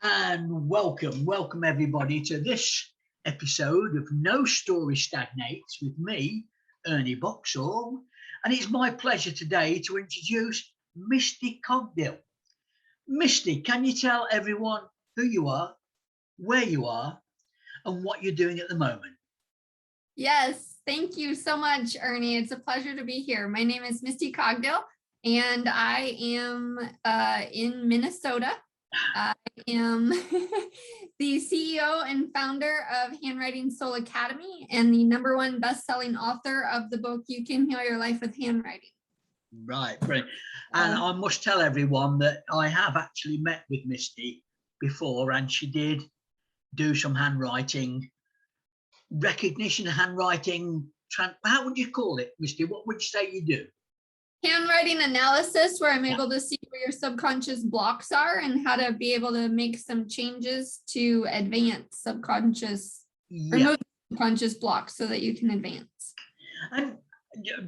And welcome everybody to this episode of No Story Stagnates with me, Ernie Boxall. And it's my pleasure today to introduce Misty Cogdill. Misty, can you tell everyone who you are, where you are, and what you're doing at the moment? Yes, thank you so much, Ernie. It's a pleasure to be here. My name is Misty Cogdill, and I am in Minnesota. I am the CEO and founder of Handwriting Soul Academy and the #1 best-selling author of the book, You Can Heal Your Life with Handwriting. Right, brilliant. And I must tell everyone that I have actually met with Misty before, and she did do some handwriting recognition, handwriting, how would you call it, Misty? What would you say you do? Handwriting analysis, where I'm able to see where your subconscious blocks are and how to be able to make some changes to advance subconscious, remove subconscious blocks so that you can advance. And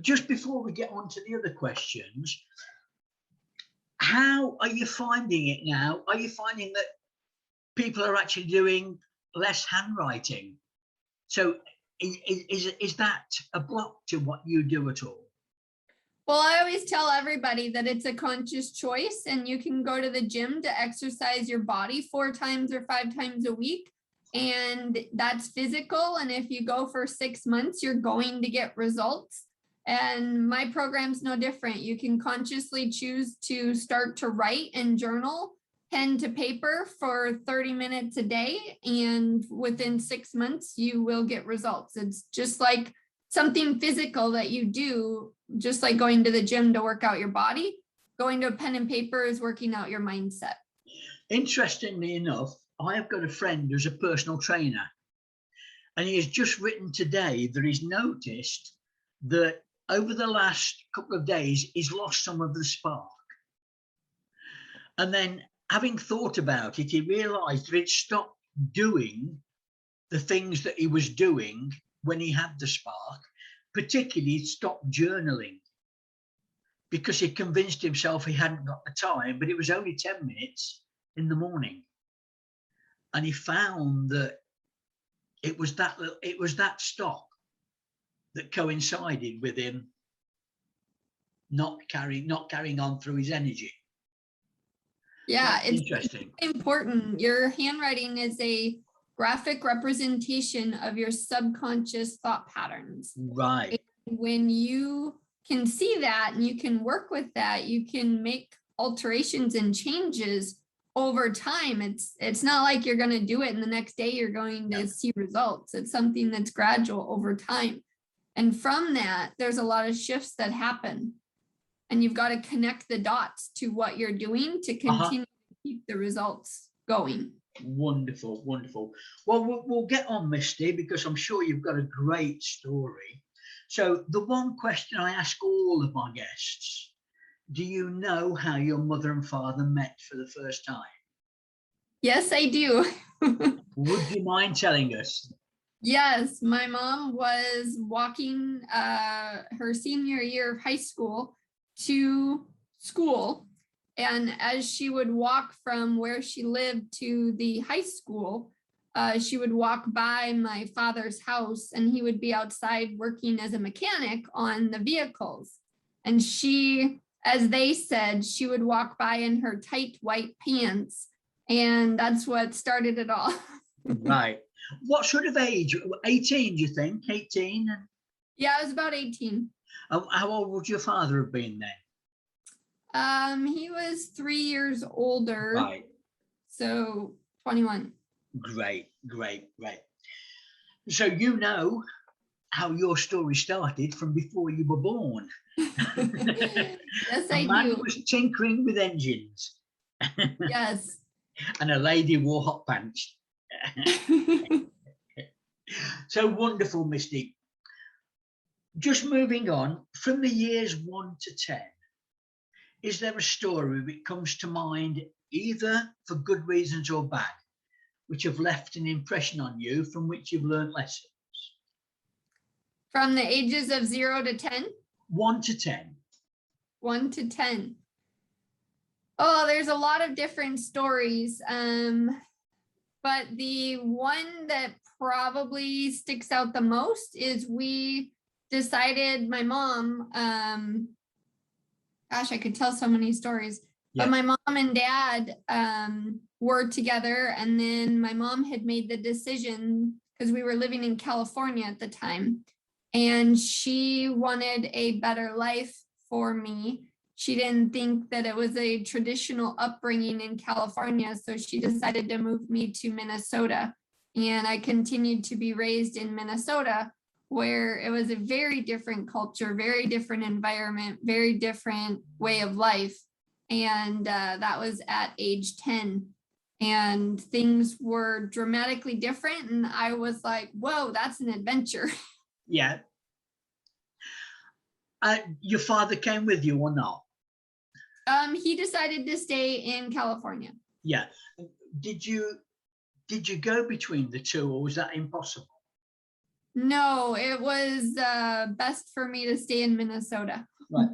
just before we get on to the other questions, how are you finding it now? Are you finding that people are actually doing less handwriting? So is that a block to what you do at all? Well, I always tell everybody that it's a conscious choice, and you can go to the gym to exercise your body 4 times or 5 times a week. And that's physical. And if you go for 6 months, you're going to get results. And my program's no different. You can consciously choose to start to write and journal, pen to paper for 30 minutes a day. And within 6 months, you will get results. It's just like something physical that you do, just like going to the gym to work out your body. Going to a pen and paper is working out your mindset. Interestingly enough, I have got a friend who's a personal trainer, and he has just written today that he's noticed that over the last couple of days, he's lost some of the spark. And then having thought about it, he realized that he'd stopped doing the things that he was doing when he had the spark, particularly stopped journaling, because he convinced himself he hadn't got the time, but it was only 10 minutes in the morning. And he found that it was that stop that coincided with him not carrying on through his energy. Yeah, it's interesting. Important. Your handwriting is a graphic representation of your subconscious thought patterns. Right. And when you can see that and you can work with that, you can make alterations and changes over time. It's not like you're going to do it and the next day you're going to see results. It's something that's gradual over time. And from that, there's a lot of shifts that happen. And you've got to connect the dots to what you're doing to continue to keep the results going. Wonderful, wonderful. Well, we'll get on, Misty, because I'm sure you've got a great story. So the one question I ask all of my guests, do you know how your mother and father met for the first time? Yes, I do. Would you mind telling us? Yes, my mom was walking her senior year of high school to school. And as she would walk from where she lived to the high school, she would walk by my father's house, and he would be outside working as a mechanic on the vehicles. And she, as they said, she would walk by in her tight white pants. And that's what started it all. Right. What sort of age? 18, do you think? 18? Yeah, I was about 18. How old would your father have been then? He was 3 years older. Right. So 21. Great. So you know how your story started from before you were born. Yes, I do. A man was tinkering with engines. Yes. And a lady wore hot pants. So wonderful, Misty. Just moving on, from the years 1 to 10, is there a story that comes to mind, either for good reasons or bad, which have left an impression on you, from which you've learned lessons? From the ages of 0 to 10? 1 to 10. 1 to 10. Oh, there's a lot of different stories. But the one that probably sticks out the most is we decided, my mom, gosh, I could tell so many stories, Yeah. but my mom and dad were together, and then my mom had made the decision, because we were living in California at the time, and she wanted a better life for me. She didn't think that it was a traditional upbringing in California, so she decided to move me to Minnesota. And I continued to be raised in Minnesota, where it was a very different culture, very different environment, very different way of life. And that was at age 10. And things were dramatically different. And I was like, whoa, that's an adventure. Yeah. Your father came with you or not? He decided to stay in California. Yeah. Did you go between the two, or was that impossible? No, it was best for me to stay in Minnesota. Right.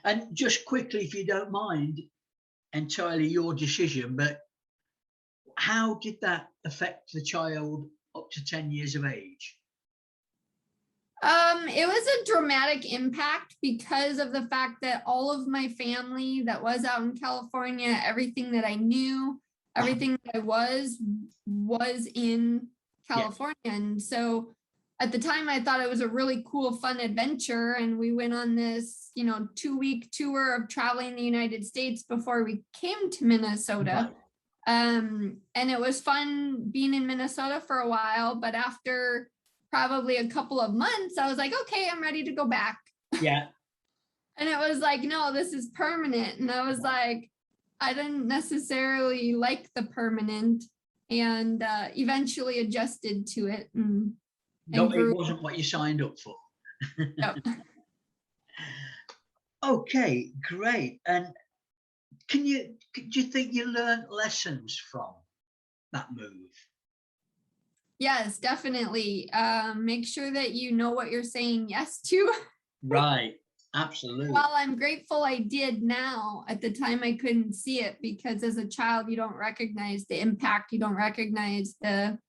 And just quickly, if you don't mind, entirely your decision, but how did that affect the child up to 10 years of age? It was a dramatic impact because of the fact that all of my family that was out in California, everything that I knew, everything that I was in California. Yeah. And so at the time I thought it was a really cool, fun adventure. And we went on this, 2-week tour of traveling the United States before we came to Minnesota. Right. And it was fun being in Minnesota for a while, but after probably a couple of months, I was like, okay, I'm ready to go back. Yeah. And it was like, no, this is permanent. And I was like, I didn't necessarily like the permanent, and eventually adjusted to it. No, it wasn't what you signed up for. Yep. Okay, great. And do you think you learned lessons from that move? Yes, definitely. Make sure that you know what you're saying yes to. Right. Absolutely. Well, I'm grateful I did now. At the time, I couldn't see it because as a child, you don't recognize the impact. You don't recognize the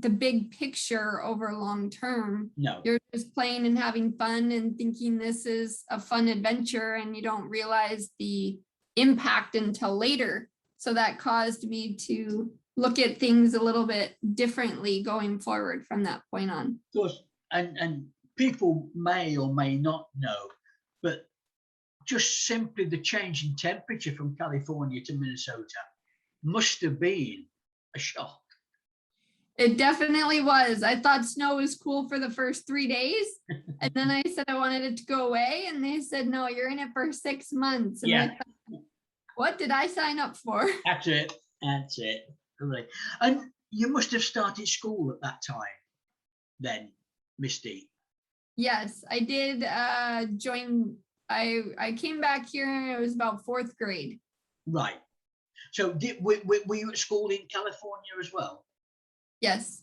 big picture over long term. No. You're just playing and having fun and thinking this is a fun adventure, and you don't realize the impact until later. So that caused me to look at things a little bit differently going forward from that point on. Of course, and people may or may not know, but just simply the change in temperature from California to Minnesota must have been a shock. It definitely was. I thought snow was cool for the first 3 days. And then I said I wanted it to go away. And they said, no, you're in it for 6 months. And yeah. I thought, what did I sign up for? That's it. That's it. Right. And you must have started school at that time then, Misty. Yes, I did join. I came back here and it was about 4th grade. Right. So were you at school in California as well? Yes.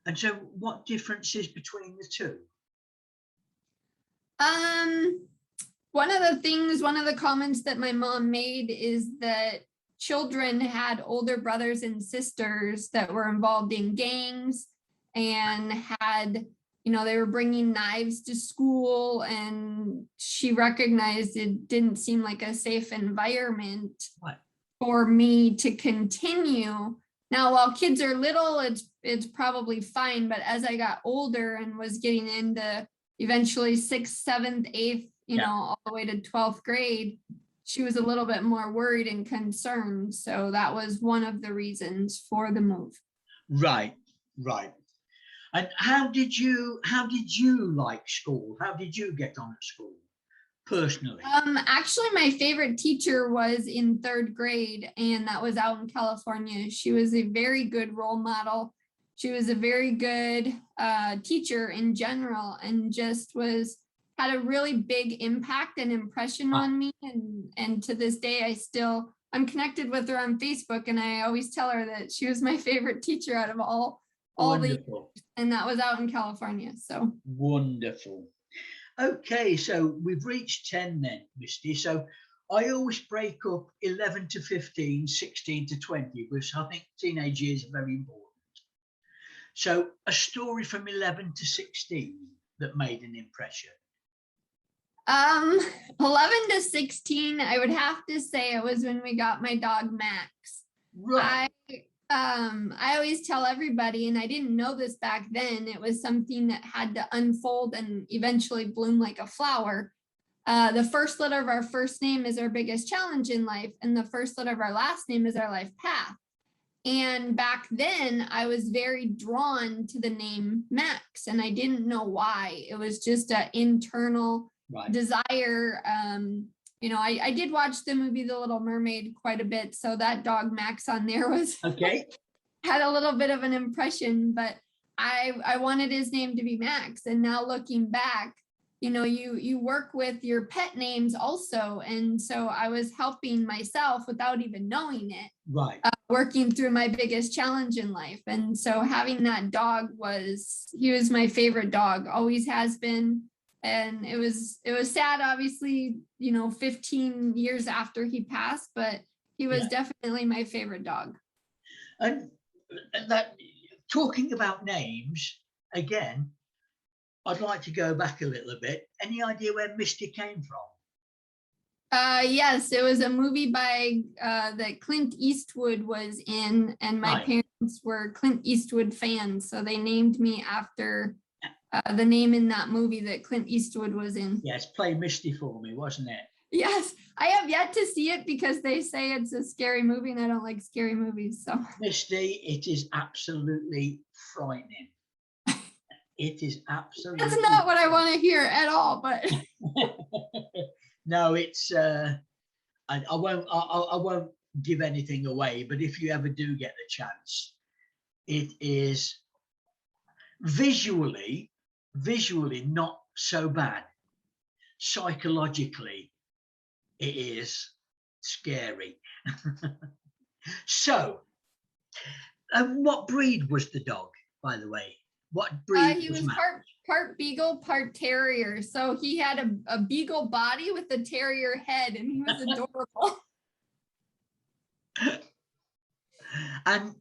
And so what differences between the two? One of the comments that my mom made is that children had older brothers and sisters that were involved in gangs and had, they were bringing knives to school, and she recognized it didn't seem like a safe environment for me to continue. Now, while kids are little, it's probably fine. But as I got older and was getting into eventually 6th, 7th, 8th, all the way to 12th grade, she was a little bit more worried and concerned. So that was one of the reasons for the move. Right, right. And how did you like school? How did you get on at school personally? Actually, my favorite teacher was in 3rd grade, and that was out in California. She was a very good role model. She was a very good teacher in general, and just had a really big impact and impression on me. And to this day, I'm connected with her on Facebook, and I always tell her that she was my favorite teacher out of all the, and that was out in California. So wonderful. Okay, so we've reached 10 then, Misty. So I always break up 11 to 15, 16 to 20, because I think teenage years are very important. So a story from 11 to 16 that made an impression. 11 to 16, I would have to say it was when we got my dog Max. Right. I always tell everybody, and I didn't know this back then, it was something that had to unfold and eventually bloom like a flower. The first letter of our first name is our biggest challenge in life, and the first letter of our last name is our life path. And back then I was very drawn to the name Max, and I didn't know why. It was just an internal desire. I did watch the movie The Little Mermaid quite a bit, so that dog Max on there was had a little bit of an impression, but I wanted his name to be Max. And now looking back, you work with your pet names also, and so I was helping myself without even knowing it, working through my biggest challenge in life. And so having that dog he was my favorite dog, always has been. And it was sad, obviously, 15 years after he passed, but he was definitely my favorite dog. And that, talking about names again, I'd like to go back a little bit. Any idea where Misty came from? Yes, it was a movie by that Clint Eastwood was in, and my parents were Clint Eastwood fans, so they named me after the name in that movie that Clint Eastwood was in. Yes, play Misty for me, wasn't it? Yes, I have yet to see it because they say it's a scary movie, and I don't like scary movies. So Misty, it is absolutely frightening. It is absolutely. That's not what I want to hear at all, but. No, it's. I won't give anything away, but if you ever do get the chance, it is visually not so bad. Psychologically, it is scary. So, what breed was the dog, by the way? What breed? He was part beagle, part terrier. So he had a beagle body with a terrier head, and he was adorable. And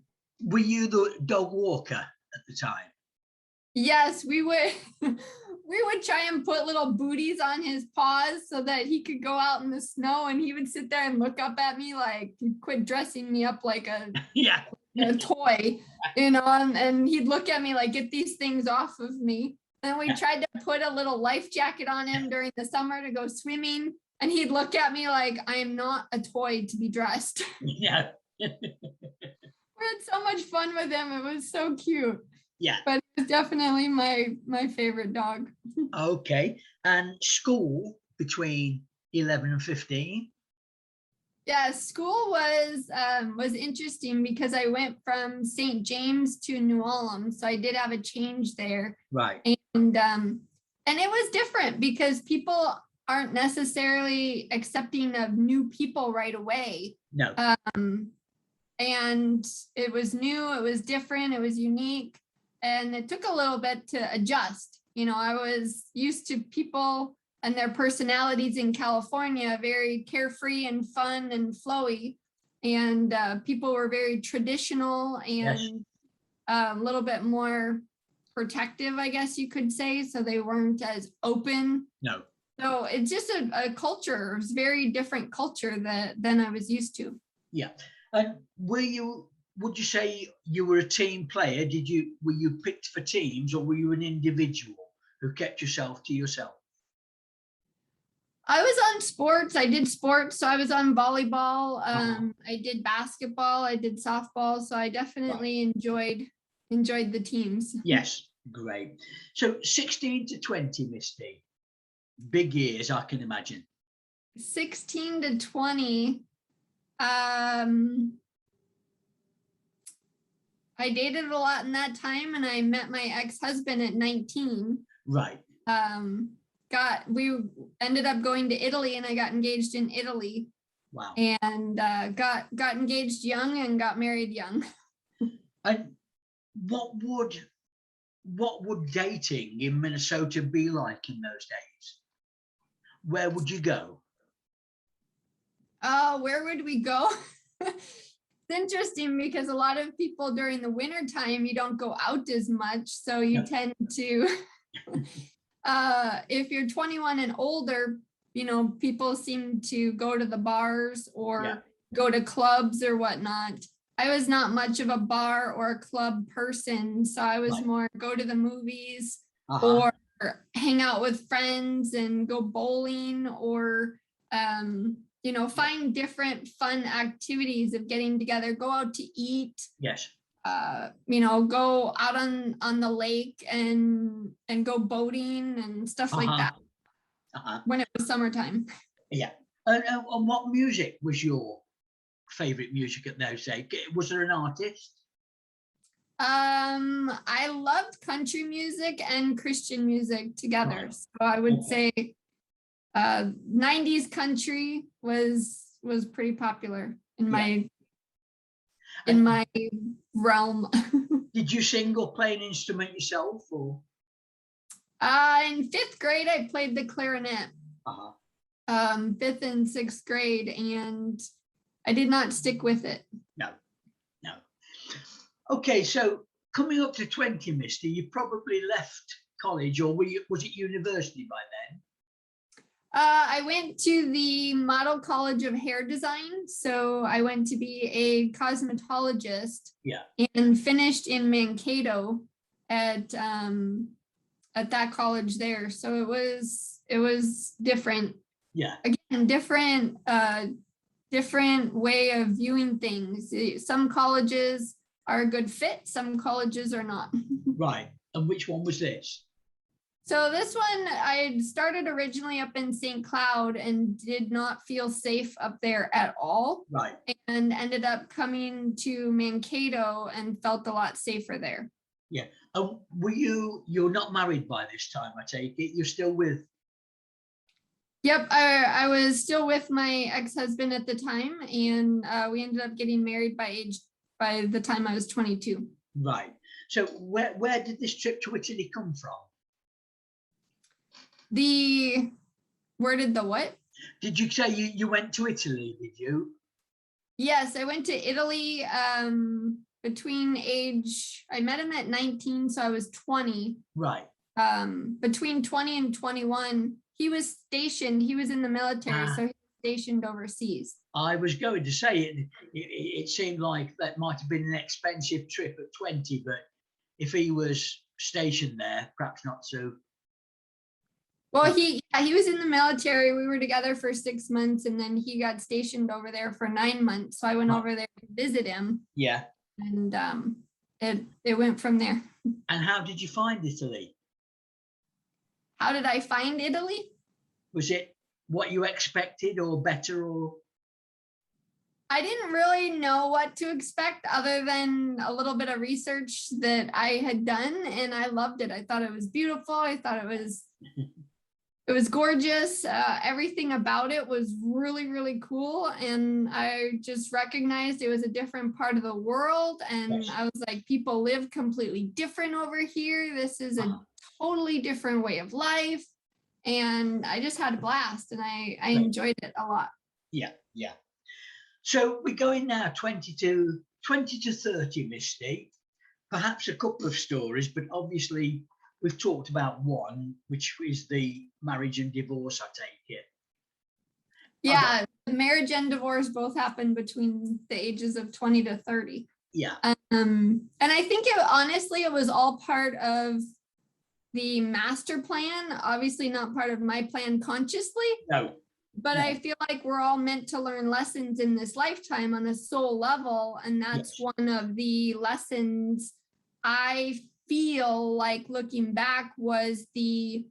were you the dog walker at the time? Yes, we would. We would try and put little booties on his paws so that he could go out in the snow, and he would sit there and look up at me like, quit dressing me up like a toy, and he'd look at me like, get these things off of me. And we tried to put a little life jacket on him during the summer to go swimming, and he'd look at me like, I am not a toy to be dressed. Yeah. We had so much fun with him. It was so cute. Yeah. But it was definitely my favorite dog. Okay. And school between 11 and 15? Yeah, school was interesting because I went from St. James to New Ulm, so I did have a change there. Right. And it was different because people aren't necessarily accepting of new people right away. No. And it was new, it was different, it was unique, and it took a little bit to adjust. I was used to people and their personalities in California, very carefree and fun and flowy. And people were very traditional and a little bit more protective, I guess you could say. So they weren't as open. No. So it's just a culture. It was very different culture than I was used to. Yeah. And would you say you were a team player? Were you picked for teams, or were you an individual who kept yourself to yourself? I was on sports. I did sports. So I was on volleyball. I did basketball. I did softball. So I definitely enjoyed the teams. Yes, great. So 16 to 20, Misty. Big years, I can imagine. 16 to 20. I dated a lot in that time, and I met my ex-husband at 19. Right. We ended up going to Italy, and I got engaged in Italy. Wow. And got engaged young and got married young. And what would dating in Minnesota be like in those days? Where would you go? Where would we go? It's interesting because a lot of people during the winter time, you don't go out as much. So you tend to, if you're 21 and older, people seem to go to the bars or go to clubs or whatnot. I was not much of a bar or a club person. So I was more go to the movies or hang out with friends and go bowling or, find different fun activities of getting together, go out to eat. Yes. Go out on the lake and go boating and stuff like that. When it was summertime. Yeah. And what music was your favorite music at those days? Was there an artist? I loved country music and Christian music together. So I would say 90s country was pretty popular in my realm. Did you sing or play an instrument yourself, or? In 5th grade, I played the clarinet. 5th and 6th grade, and I did not stick with it. No. Okay, so coming up to 20, Misty, you probably left college, or was it university by then? I went to the Model College of Hair Design. So I went to be a cosmetologist. And finished in Mankato at that college there. So it was different. Again, different way of viewing things. Some colleges are a good fit, some colleges are not. Right. And which one was this? So this one, I started originally up in St. Cloud and did not feel safe up there at all. Right. And ended up coming to Mankato and felt a lot safer there. Yeah. You're not married by this time, I take it? You're still with? Yep. I was still with my ex-husband at the time, and we ended up getting married by the time I was 22. Right. So where did this trip to Italy come from? Where did the what? Did you say you went to Italy, did you? Yes, I went to Italy I met him at 19, so I was 20. Right. Between 20 and 21, he was in the military, so he was stationed overseas. I was going to say it seemed like that might have been an expensive trip at 20, but if he was stationed there, perhaps not so. Well, he was in the military. We were together for 6 months, and then he got stationed over there for 9 months. So I went over there to visit him. Yeah. And it went from there. And how did you find Italy? How did I find Italy? Was it what you expected, or better, or? I didn't really know what to expect other than a little bit of research that I had done, and I loved it. I thought it was beautiful. I thought it was gorgeous. Everything about it was really, really cool. And I just recognized it was a different part of the world. And I was like, people live completely different over here. This is a totally different way of life. And I just had a blast, and I enjoyed it a lot. Yeah. So we're going now 20 to 30, Misty. Perhaps a couple of stories, but obviously we've talked about one, which is the marriage and divorce, I take it. Yeah, the marriage and divorce both happened between the ages of 20 to 30. Yeah. And I think it was all part of the master plan, obviously not part of my plan consciously. No. But I feel like we're all meant to learn lessons in this lifetime on a soul level. And that's one of the lessons I feel like, looking back, was the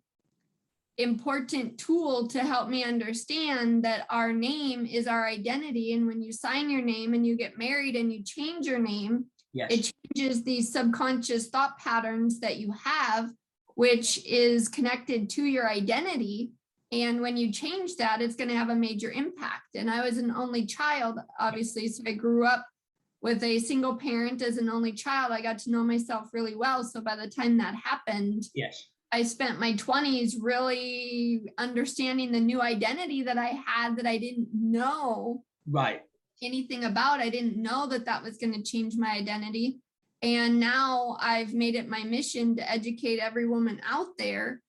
important tool to help me understand that our name is our identity. And when you sign your name and you get married and you change your name, it changes these subconscious thought patterns that you have, which is connected to your identity. And when you change that, it's going to have a major impact. And I was an only child, obviously, so I grew up with a single parent as an only child. I got to know myself really well. So by the time that happened, I spent my 20s really understanding the new identity that I had that I didn't know Right. anything about. I didn't know that that was going to change my identity. And now I've made it my mission to educate every woman out there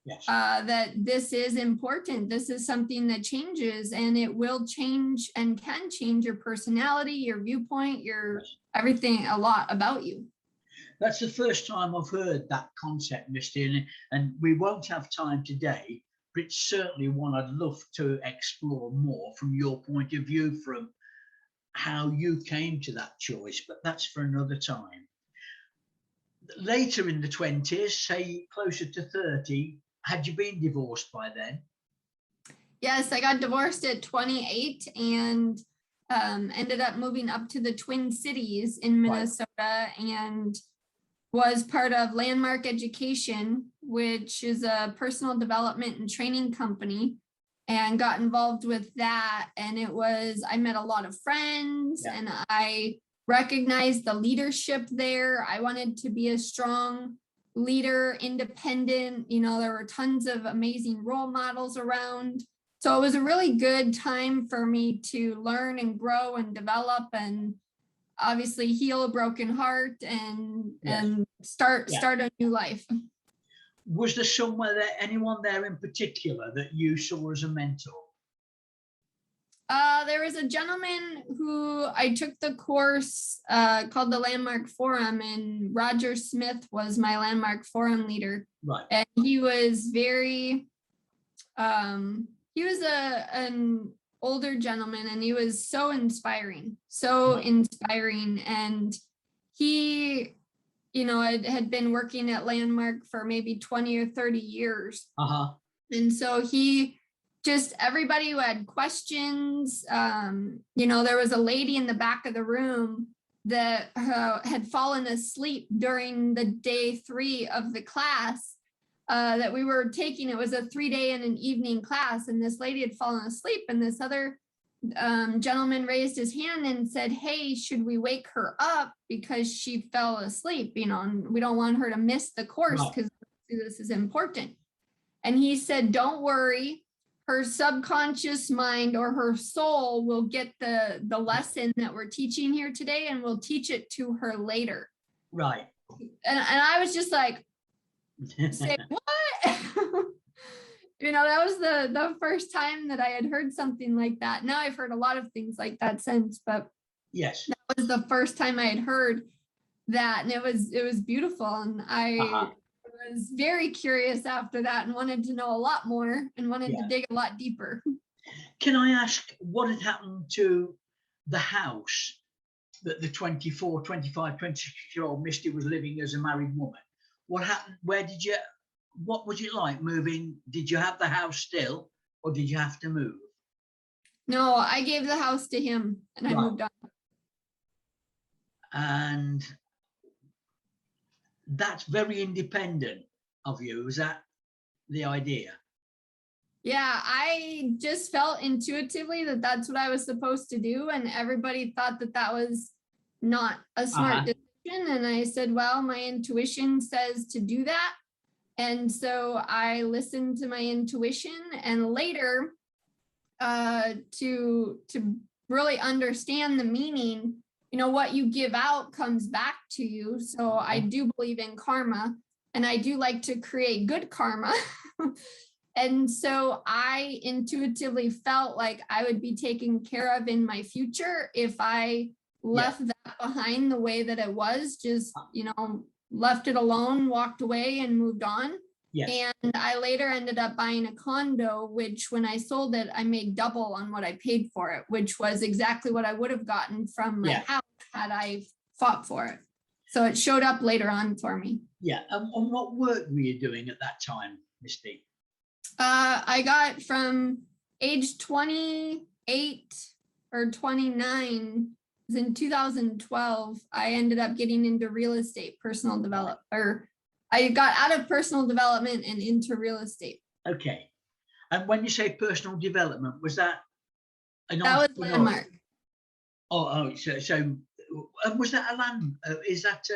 Yes. that this is important. This is something that changes, and it will change and can change your personality, your viewpoint, your everything, a lot about you. That's the first time I've heard that concept, Misty, and we won't have time today, but it's certainly one I'd love to explore more from your point of view, from how you came to that choice, but that's for another time. Later in the 20s, say closer to 30, had you been divorced by then? Yes, I got divorced at 28 and ended up moving up to the Twin Cities in Minnesota, and was part of Landmark Education, which is a personal development and training company, and got involved with that. And I met a lot of friends, and I recognized the leadership there. I wanted to be a strong leader, independent. There were tons of amazing role models around. So it was a really good time for me to learn and grow and develop, and obviously heal a broken heart and start a new life. Was there anyone there in particular that you saw as a mentor? There was a gentleman who I took the course called the Landmark Forum, and Roger Smith was my Landmark Forum leader. Right. And he was very, he was an older gentleman, and he was so inspiring. And he, had been working at Landmark for maybe 20 or 30 years. And so everybody who had questions, there was a lady in the back of the room that had fallen asleep during the day 3 of the class that we were taking. It was a 3-day and an evening class, and this lady had fallen asleep, and this other gentleman raised his hand and said, "Hey, should we wake her up because she fell asleep, and we don't want her to miss the course because this is important." And he said, "Don't worry, her subconscious mind or her soul will get the lesson that we're teaching here today, and we'll teach it to her later." Right. And I was just like, say what? That was the first time that I had heard something like that. Now I've heard a lot of things like that since, but yes, that was the first time I had heard that, and it was beautiful. And I was very curious after that and wanted to know a lot more and wanted to dig a lot deeper. Can I ask what had happened to the house that the 24, 25, 26-year-old Misty was living as a married woman? What happened? What was it like moving? Did you have the house still, or did you have to move? No, I gave the house to him, and I moved on. And that's very independent of you. Is that the idea? Yeah, I just felt intuitively that that's what I was supposed to do, and everybody thought that was not a smart decision. And I said, well, my intuition says to do that. And so I listened to my intuition, and later to really understand the meaning, what you give out comes back to you. So I do believe in karma, and I do like to create good karma. And so I intuitively felt like I would be taken care of in my future if I left that behind the way that it was, just, left it alone, walked away, and moved on. Yes. And I later ended up buying a condo, which when I sold it, I made double on what I paid for it, which was exactly what I would have gotten from my house had I fought for it. So it showed up later on for me. Yeah. And what work were you doing at that time, Misty? I got from age 28 or 29, in 2012, I ended up getting into real estate, personal development, or I got out of personal development and into real estate. Okay. And when you say personal development, was that an that was Landmark? So was that a land? Is that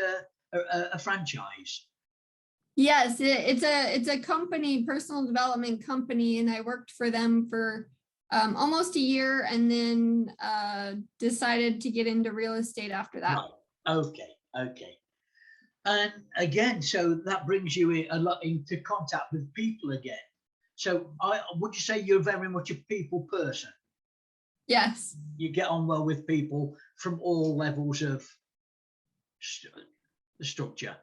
a franchise? Yes, it's a company, personal development company, and I worked for them for almost a year, and then decided to get into real estate after that. Right. Okay. And again, so that brings you a lot into contact with people again. So would you say you're very much a people person? Yes. You get on well with people from all levels of the structure.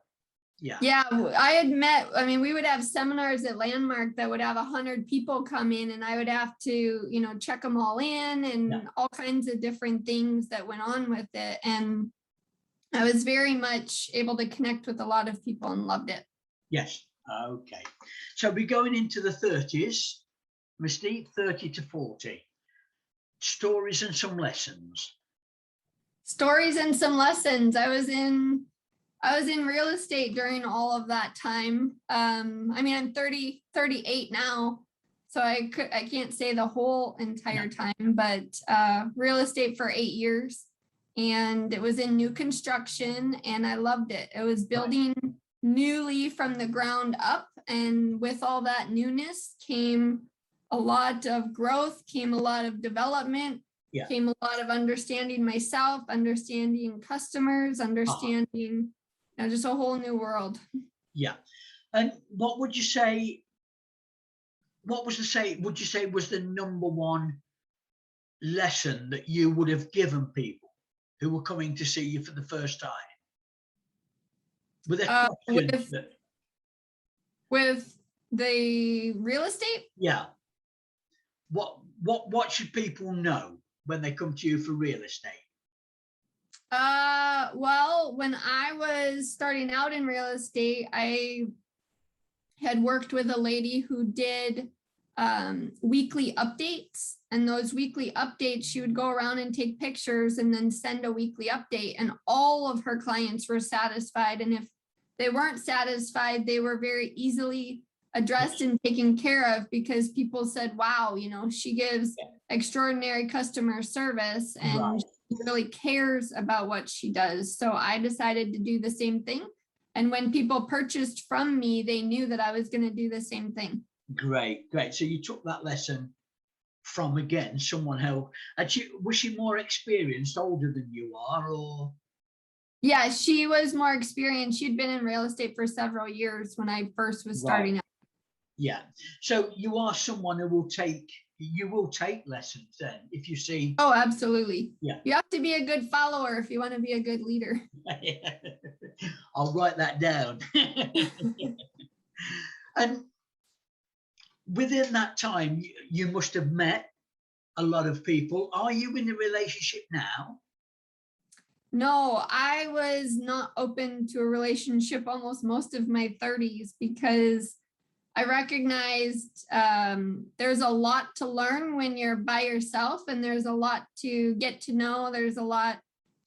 Yeah, I had met, I mean, we would have seminars at Landmark that would have 100 people come in, and I would have to, check them all in, and all kinds of different things that went on with it. And I was very much able to connect with a lot of people and loved it. Yes. Okay. So we're going into the 30s, Misty, 30 to 40. Stories and some lessons. Stories and some lessons. I was in real estate during all of that time. I mean, I'm 38 now, so I can't say the whole entire time, but real estate for 8 years, and it was in new construction, and I loved it. It was building newly from the ground up, and with all that newness came a lot of growth, came a lot of development, came a lot of understanding myself, understanding customers, understanding just a whole new world. Yeah. And what would you say was the number one lesson that you would have given people who were coming to see you for the first time? With the real estate? Yeah. What should people know when they come to you for real estate? Well, when I was starting out in real estate, I had worked with a lady who did weekly updates, and those weekly updates, she would go around and take pictures and then send a weekly update, and all of her clients were satisfied. And if they weren't satisfied, they were very easily addressed and taken care of, because people said, wow, she gives extraordinary customer service, and she really cares about what she does. So I decided to do the same thing. And when people purchased from me, they knew that I was going to do the same thing. Great. So you took that lesson from, again, someone else. Was she more experienced, older than you are, or? Yeah, she was more experienced. She'd been in real estate for several years when I first was starting out. Yeah. So you are someone who will take lessons then, if you see. Oh, absolutely. Yeah. You have to be a good follower if you want to be a good leader. I'll write that down. And within that time, you must have met a lot of people. Are you in a relationship now? No, I was not open to a relationship almost most of my 30s, because I recognized there's a lot to learn when you're by yourself, and there's a lot to get to know. There's a lot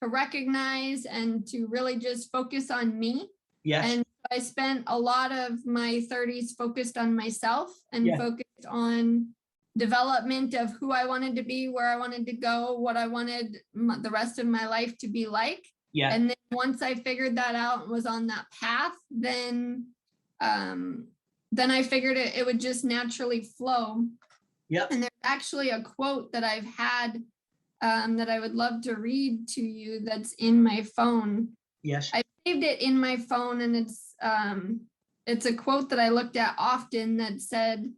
to recognize, and to really just focus on me. Yes. And I spent a lot of my 30s focused on myself, and focused on development of who I wanted to be, where I wanted to go, what I wanted the rest of my life to be like. Yeah. And then once I figured that out and was on that path, then I figured it would just naturally flow. Yeah. And there's actually a quote that I've had that I would love to read to you that's in my phone. Yes. I saved it in my phone, and it's a quote that I looked at often that said,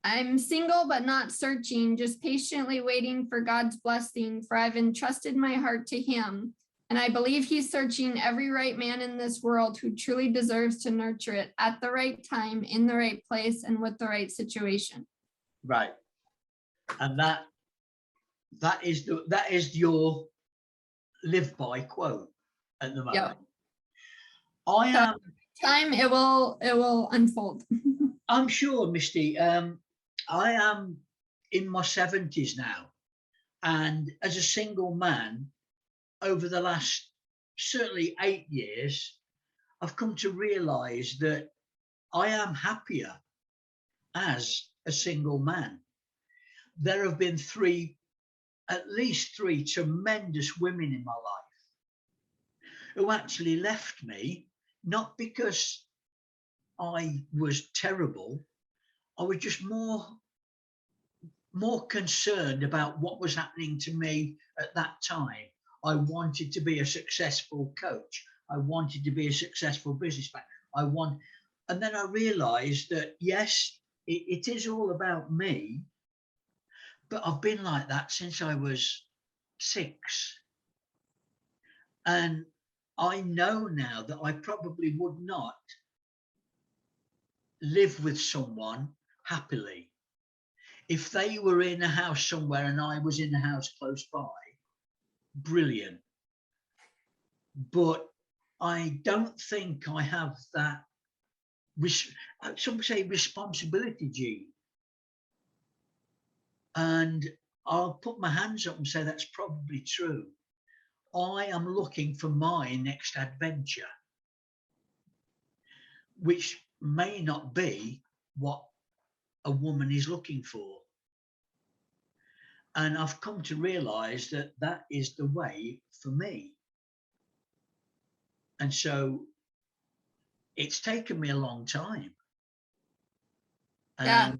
I'm single but not searching, just patiently waiting for God's blessing, for I've entrusted my heart to him. And I believe he's searching every right man in this world who truly deserves to nurture it at the right time, in the right place, and with the right situation. Right. And that is your live by quote at the moment. Yep. Time it will unfold. I'm sure, Misty. I am in my 70s now, and as a single man, over the last certainly 8 years, I've come to realize that I am happier as a single man. There have been at least three tremendous women in my life who actually left me, not because I was terrible. I was just more more concerned about what was happening to me at that time. I wanted to be a successful coach. I wanted to be a successful businessman. And then I realized that, yes, it is all about me, but I've been like that since I was 6. And I know now that I probably would not live with someone happily. If they were in a house somewhere and I was in a house close by, brilliant. But I don't think I have that, some say responsibility gene. And I'll put my hands up and say that's probably true. I am looking for my next adventure, which may not be what a woman is looking for. And I've come to realize that that is the way for me. And so it's taken me a long time. Yeah.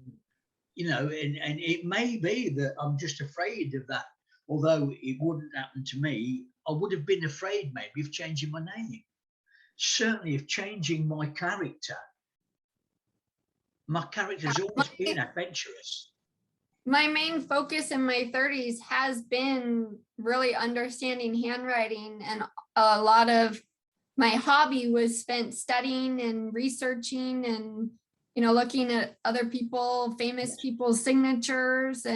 You know, and it may be that I'm just afraid of that. Although it wouldn't happen to me, I would have been afraid maybe of changing my name. Certainly of changing my character. My character's always been adventurous. My main focus in my 30s has been really understanding handwriting, and a lot of my hobby was spent studying and researching and, you know, looking at other people, famous people's signatures,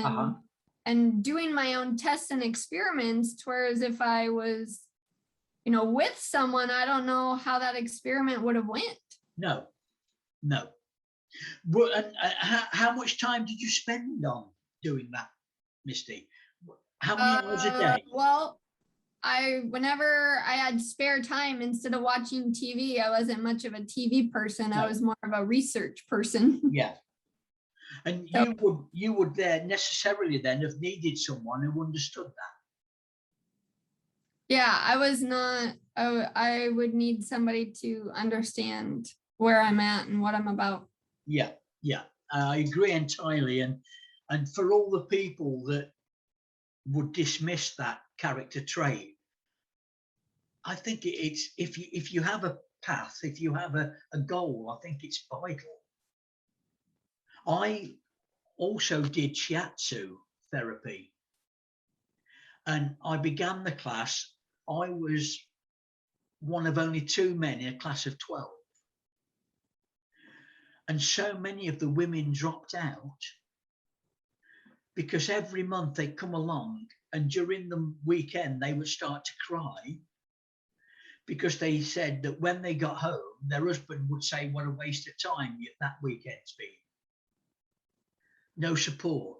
and doing my own tests and experiments. Whereas if I was, you know, with someone, I don't know how that experiment would have went. No. But how much time did you spend on doing that, Misty? How many hours a day? Well, whenever I had spare time, instead of watching TV, I wasn't much of a TV person. No. I was more of a research person. Yeah. And you would there necessarily then have needed someone who understood that. Yeah, I was not, I would need somebody to understand where I'm at and what I'm about. Yeah, I agree entirely. And for all the people that would dismiss that character trait, I think it's, if you have a path, if you have a goal, I think it's vital. I also did shiatsu therapy, and I began the class. I was one of only 2 men in a class of 12. And so many of the women dropped out because every month they'd come along and during the weekend they would start to cry because they said that when they got home, their husband would say, what a waste of time that weekend's been. No support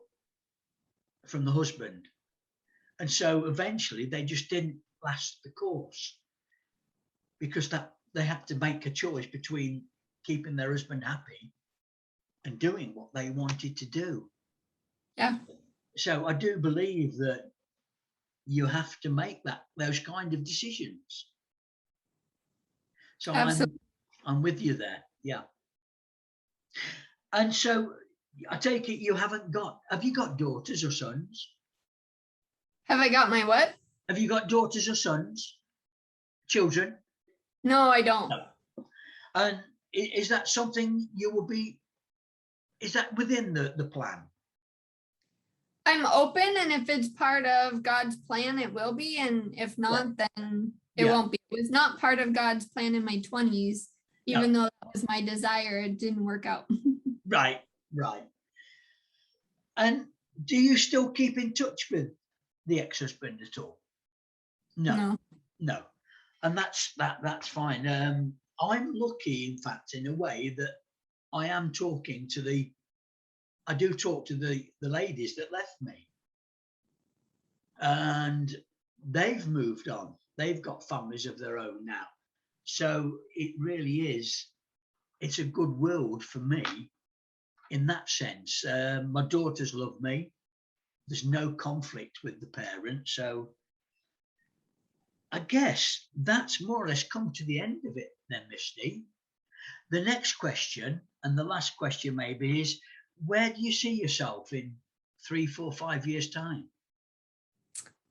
from the husband. And so eventually they just didn't last the course because that they had to make a choice between keeping their husband happy and doing what they wanted to do. Yeah. So I do believe that you have to make those kind of decisions. So I'm with you there. Yeah. And so I take it have you got daughters or sons? Have I got my what? Have you got daughters or sons? Children? No, I don't. No. And is that something you will be, is that within the plan? I'm open, and if it's part of God's plan, it will be. And if not, then it won't be. It was not part of God's plan in my 20s, even though that was my desire. It didn't work out. Right. And do you still keep in touch with the ex-husband at all? No. And that's fine. I'm lucky, in fact, in a way that I am talking to I do talk to the ladies that left me, and they've moved on. They've got families of their own now. So it really is, it's a good world for me in that sense. My daughters love me. There's no conflict with the parents. So I guess that's more or less come to the end of it then, Misty. The next question, and the last question maybe, is where do you see yourself in 3, 4, 5 years' time?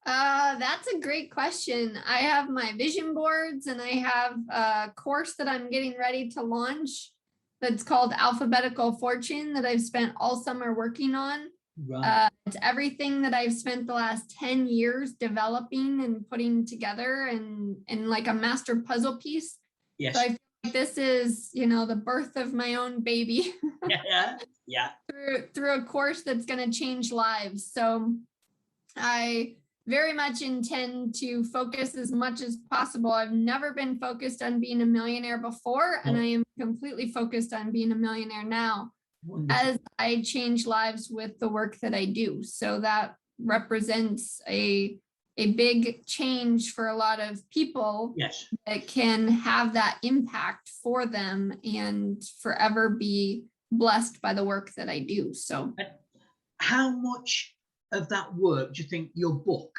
That's a great question. I have my vision boards, and I have a course that I'm getting ready to launch that's called Alphabetical Fortune that I've spent all summer working on. Right. It's everything that I've spent the last 10 years developing and putting together and like a master puzzle piece. Yes. So I feel like this is, you know, the birth of my own baby. Yeah. through a course that's going to change lives. So I very much intend to focus as much as possible. I've never been focused on being a millionaire before, and I am completely focused on being a millionaire now. Wonderful. As I change lives with the work that I do. So that represents a big change for a lot of people. Yes. That can have that impact for them and forever be blessed by the work that I do. So how much of that work do you think your book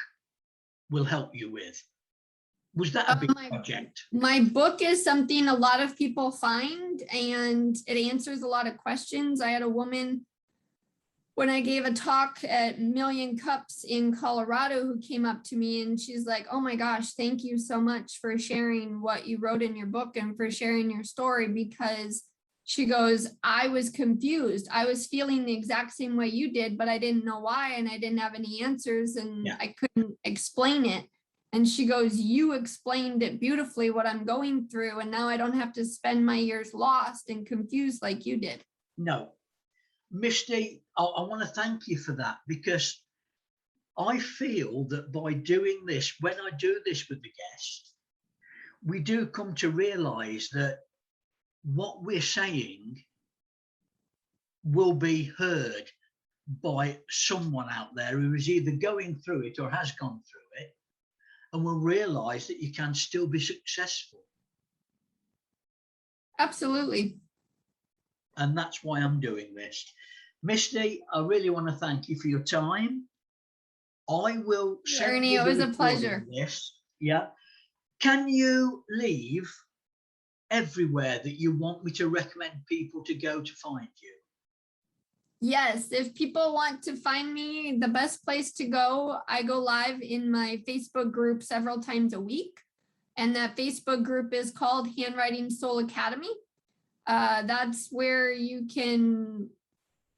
will help you with? Was that a big project? My book is something a lot of people find, and it answers a lot of questions. I had a woman when I gave a talk at Million Cups in Colorado who came up to me, and she's like, "Oh my gosh, thank you so much for sharing what you wrote in your book and for sharing your story," because she goes, "I was confused. I was feeling the exact same way you did, but I didn't know why, and I didn't have any answers, and I couldn't explain it." And she goes, "You explained it beautifully, what I'm going through, and now I don't have to spend my years lost and confused like you did." No. Misty, I want to thank you for that, because I feel that by doing this, when I do this with the guest, we do come to realize that what we're saying will be heard by someone out there who is either going through it or has gone through it, and will realize that you can still be successful. Absolutely. And that's why I'm doing this. Misty, I really want to thank you for your time. I will send Ernie, you it was a pleasure. this. Yeah. Can you leave everywhere that you want me to recommend people to go to find you? Yes, if people want to find me, the best place to go, I go live in my Facebook group several times a week. And that Facebook group is called Handwriting Soul Academy. That's where you can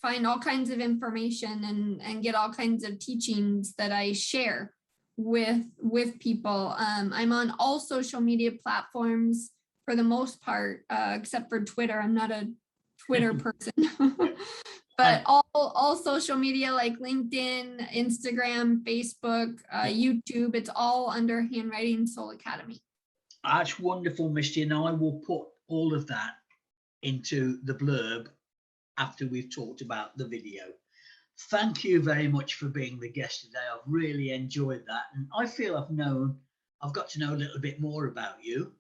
find all kinds of information and get all kinds of teachings that I share with people. I'm on all social media platforms for the most part, except for Twitter. I'm not a Twitter person. But all social media like LinkedIn, Instagram, Facebook, YouTube, it's all under Handwriting Soul Academy. That's wonderful, Misty, and I will put all of that into the blurb after we've talked about the video. Thank you very much for being the guest today. I've really enjoyed that, and I feel I've got to know a little bit more about you.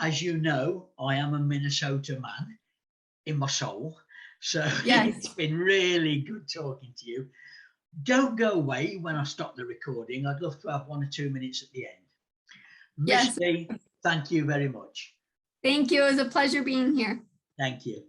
As you know, I am a Minnesota man in my soul, so yes. It's been really good talking to you. Don't go away when I stop the recording. I'd love to have 1 or 2 minutes at the end. Misty, yes. Thank you very much. Thank you. It was a pleasure being here. Thank you.